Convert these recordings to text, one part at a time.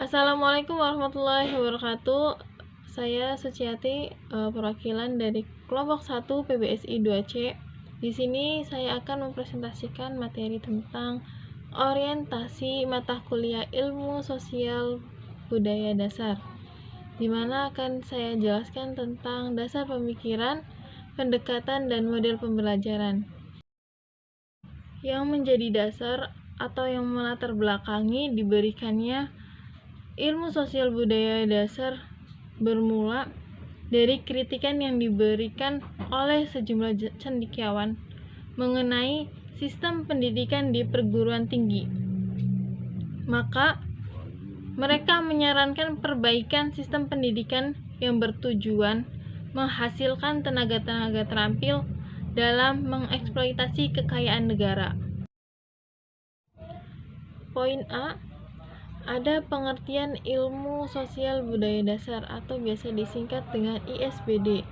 Assalamualaikum warahmatullahi wabarakatuh. Saya Suciati, perwakilan dari kelompok 1 PBSI 2C. Di sini saya akan mempresentasikan materi tentang orientasi mata kuliah Ilmu Sosial Budaya Dasar, di mana akan saya jelaskan tentang dasar pemikiran, pendekatan, dan model pembelajaran. Yang menjadi dasar atau yang melatar belakangi diberikannya ilmu sosial budaya dasar bermula dari kritikan yang diberikan oleh sejumlah cendekiawan mengenai sistem pendidikan di perguruan tinggi. Maka, mereka menyarankan perbaikan sistem pendidikan yang bertujuan menghasilkan tenaga-tenaga terampil dalam mengeksploitasi kekayaan negara. Poin A, ada pengertian ilmu sosial budaya dasar atau biasa disingkat dengan ISBD.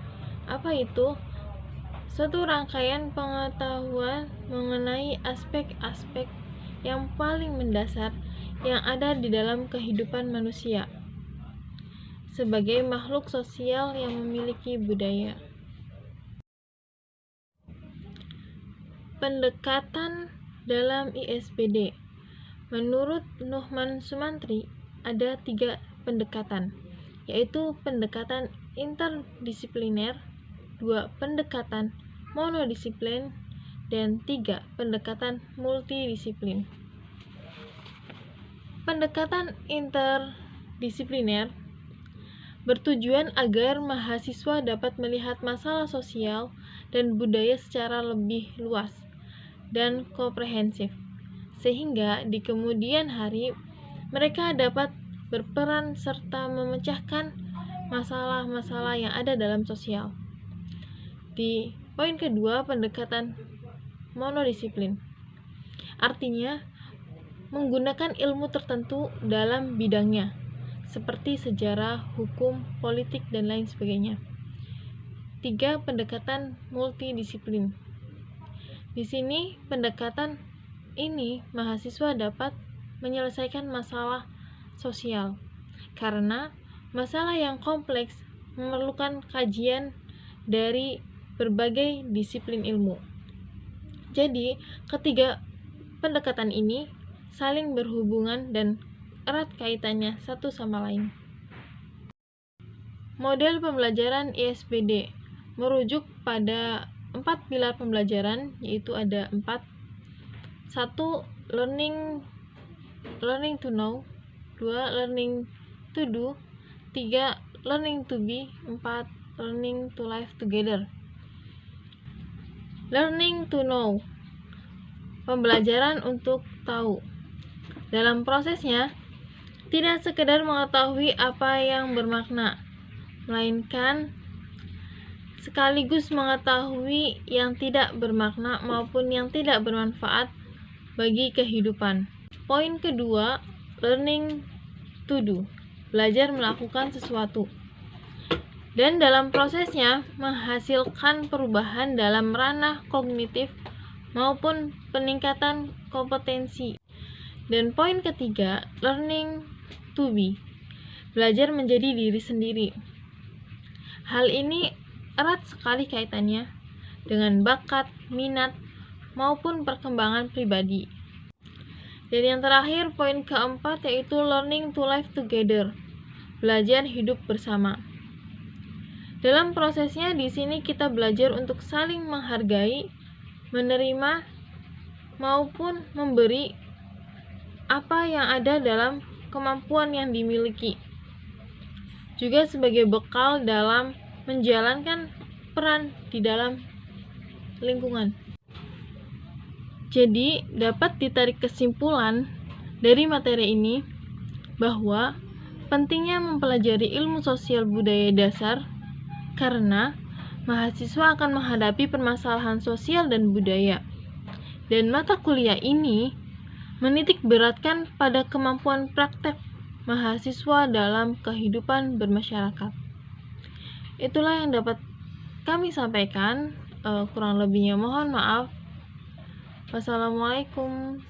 Apa itu? Suatu rangkaian pengetahuan mengenai aspek-aspek yang paling mendasar yang ada di dalam kehidupan manusia sebagai makhluk sosial yang memiliki budaya. Pendekatan dalam ISBD. Menurut Nuhman Sumantri, ada 3 pendekatan, yaitu pendekatan interdisipliner, 2 pendekatan monodisiplin, dan 3 pendekatan multidisiplin. Pendekatan interdisipliner bertujuan agar mahasiswa dapat melihat masalah sosial dan budaya secara lebih luas dan komprehensif, sehingga di kemudian hari mereka dapat berperan serta memecahkan masalah-masalah yang ada dalam sosial. Di poin kedua, pendekatan monodisiplin, artinya menggunakan ilmu tertentu dalam bidangnya, seperti sejarah, hukum, politik, dan lain sebagainya. 3. Pendekatan multidisiplin. Di sini pendekatan ini mahasiswa dapat menyelesaikan masalah sosial karena masalah yang kompleks memerlukan kajian dari berbagai disiplin ilmu. Jadi, ketiga pendekatan ini saling berhubungan dan erat kaitannya satu sama lain. Model pembelajaran ISBD merujuk pada 4 pilar pembelajaran, yaitu ada 4. 1. Learning to know. 2. Learning to do. 3. Learning to be. 4. Learning to live together. Learning to know, pembelajaran untuk tahu. Dalam prosesnya, tidak sekedar mengetahui apa yang bermakna, melainkan sekaligus mengetahui yang tidak bermakna maupun yang tidak bermanfaat bagi kehidupan. Poin kedua, learning to do, belajar melakukan sesuatu. Dan dalam prosesnya menghasilkan perubahan dalam ranah kognitif maupun peningkatan kompetensi. Dan poin ketiga, learning to be, belajar menjadi diri sendiri. Hal ini erat sekali kaitannya dengan bakat, minat, maupun perkembangan pribadi. Dan yang terakhir, poin keempat, yaitu learning to live together, belajar hidup bersama. Dalam prosesnya di sini kita belajar untuk saling menghargai, menerima, maupun memberi apa yang ada dalam kemampuan yang dimiliki, juga sebagai bekal dalam menjalankan peran di dalam lingkungan. Jadi, dapat ditarik kesimpulan dari materi ini bahwa pentingnya mempelajari ilmu sosial budaya dasar karena mahasiswa akan menghadapi permasalahan sosial dan budaya. Dan mata kuliah ini menitik beratkan pada kemampuan praktek mahasiswa dalam kehidupan bermasyarakat. Itulah yang dapat kami sampaikan, kurang lebihnya mohon maaf. Wassalamualaikum.